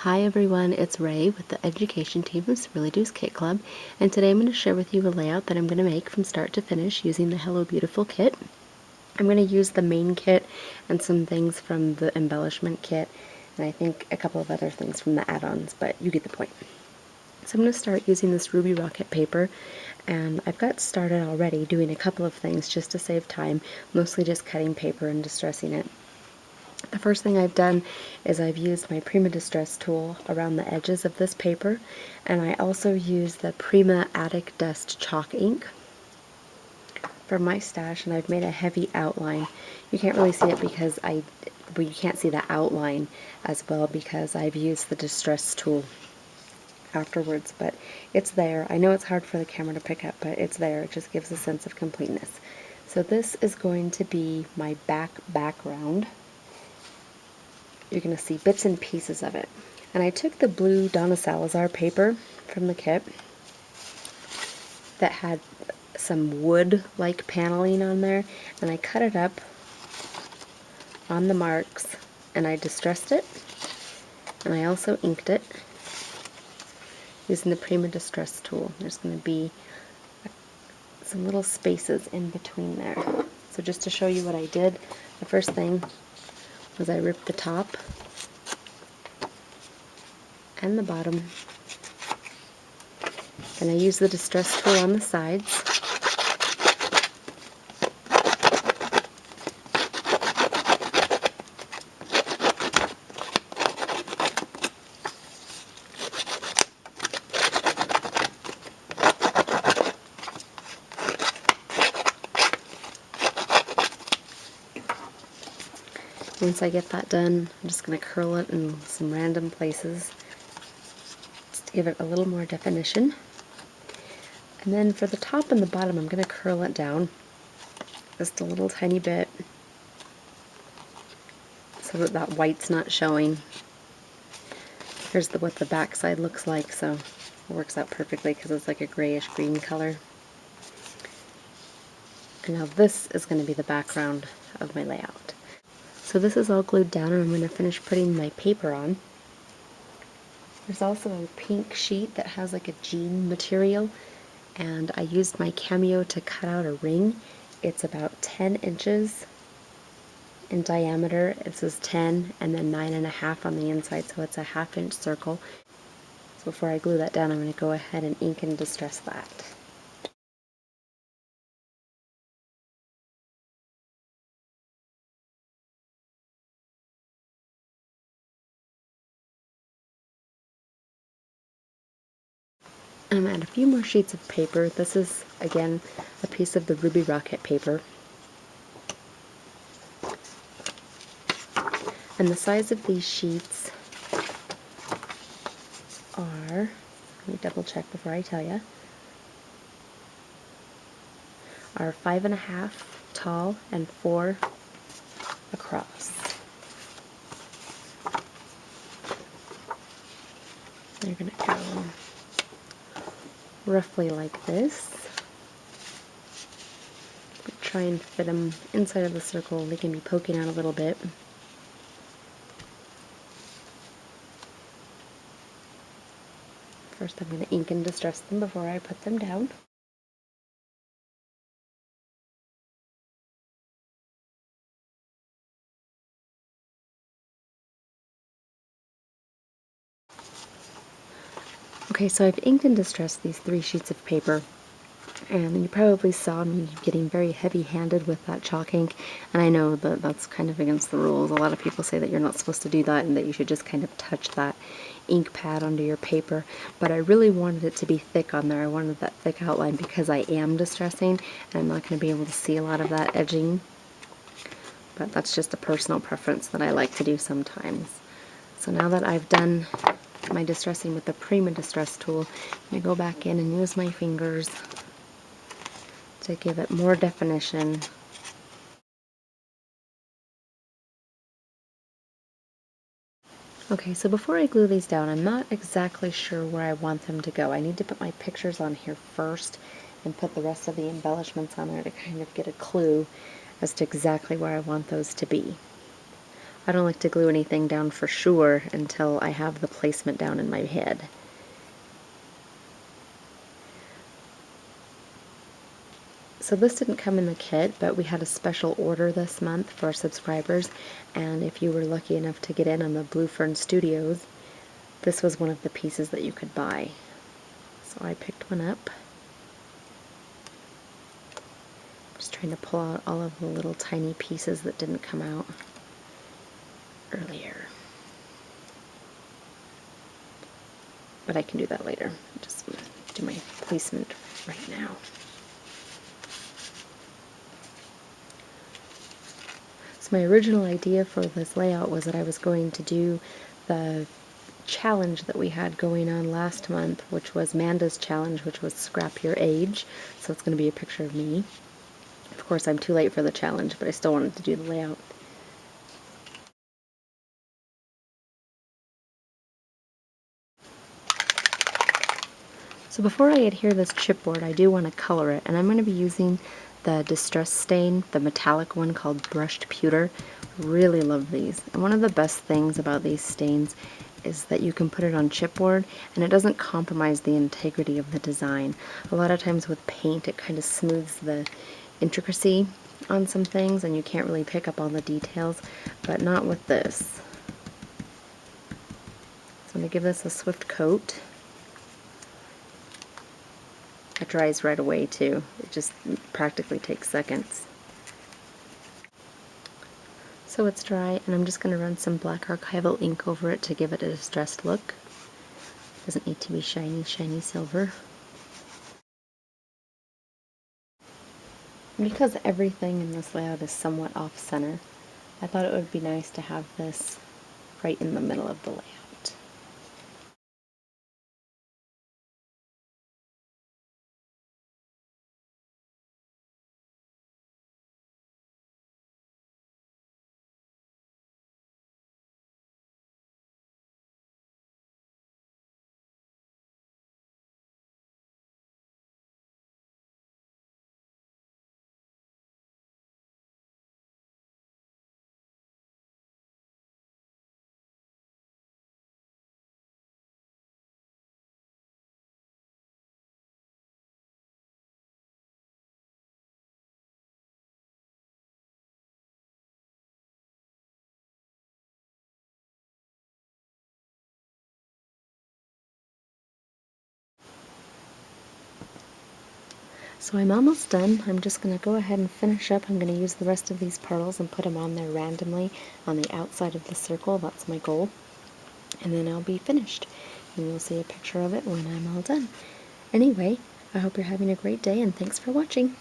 Hi everyone, it's Ray with the education team of Swirly-Doos Kit Club, and today I'm going to share with you a layout that I'm going to make from start to finish using the Hello Beautiful kit. I'm going to use the main kit and some things from the embellishment kit, and I think a couple of other things from the add-ons, but you get the point. So I'm going to start using this Ruby Rocket paper, and I've got started already doing a couple of things just to save time, mostly just cutting paper and distressing it. The first thing I've done is I've used my Prima Distress tool around the edges of this paper, and I also use the Prima Attic Dust chalk ink from my stash, and I've made a heavy outline. You can't really see it because you can't see the outline as well because I've used the Distress tool afterwards, but it's there. I know it's hard for the camera to pick up, but it's there. It just gives a sense of completeness. So this is going to be my background. You're going to see bits and pieces of it. And I took the blue Donna Salazar paper from the kit that had some wood-like paneling on there, and I cut it up on the marks, and I distressed it, and I also inked it using the Prima Distress tool. There's going to be some little spaces in between there. So just to show you what I did, the first thing was I ripped the top and the bottom, and I used the distress tool on the sides. Once I get that done, I'm just going to curl it in some random places just to give it a little more definition. And then for the top and the bottom, I'm going to curl it down just a little tiny bit so that that white's not showing. Here's what the back side looks like, so it works out perfectly because it's like a grayish green color. And now this is going to be the background of my layout. So this is all glued down, and I'm going to finish putting my paper on. There's also a pink sheet that has like a jean material, and I used my Cameo to cut out a ring. It's about 10 inches in diameter. It says 10 and then 9.5 on the inside, so it's a 1/2 inch circle. So before I glue that down, I'm going to go ahead and ink and distress that. And I'm going to add a few more sheets of paper. This is, again, a piece of the Ruby Rocket paper. And the size of these sheets are, let me double check before I tell you, are 5.5 tall and 4 across. They're going to go roughly like this. Try and fit them inside of the circle. They can be poking out a little bit. First I'm going to ink and distress them before I put them down. Okay, so I've inked and distressed these 3 sheets of paper, and you probably saw me getting very heavy-handed with that chalk ink, and I know that that's kind of against the rules. A lot of people say that you're not supposed to do that and that you should just kind of touch that ink pad onto your paper, but I really wanted it to be thick on there. I wanted that thick outline because I am distressing, and I'm not going to be able to see a lot of that edging, but that's just a personal preference that I like to do sometimes. So now that I've done my distressing with the Prima Distress tool, I'm going to go back in and use my fingers to give it more definition. Okay, so before I glue these down, I'm not exactly sure where I want them to go. I need to put my pictures on here first and put the rest of the embellishments on there to kind of get a clue as to exactly where I want those to be. I don't like to glue anything down for sure until I have the placement down in my head. So this didn't come in the kit, but we had a special order this month for our subscribers, and if you were lucky enough to get in on the Blue Fern Studios, this was one of the pieces that you could buy. So I picked one up. Just trying to pull out all of the little tiny pieces that didn't come out earlier. But I can do that later. Just do my placement right now. So my original idea for this layout was that I was going to do the challenge that we had going on last month, which was Manda's challenge, which was Scrap Your Age. So it's going to be a picture of me. Of course, I'm too late for the challenge, but I still wanted to do the layout. So before I adhere this chipboard, I do want to color it, and I'm going to be using the Distress Stain, the metallic one called Brushed Pewter. Really love these. And one of the best things about these stains is that you can put it on chipboard and it doesn't compromise the integrity of the design. A lot of times with paint it kind of smooths the intricacy on some things and you can't really pick up all the details, but not with this. So I'm going to give this a swift coat. It dries right away too. It just practically takes seconds. So it's dry, and I'm just going to run some black archival ink over it to give it a distressed look. It doesn't need to be shiny, shiny silver. Because everything in this layout is somewhat off-center, I thought it would be nice to have this right in the middle of the layout. So I'm almost done. I'm just going to go ahead and finish up. I'm going to use the rest of these pearls and put them on there randomly on the outside of the circle. That's my goal. And then I'll be finished. And you'll see a picture of it when I'm all done. Anyway, I hope you're having a great day and thanks for watching.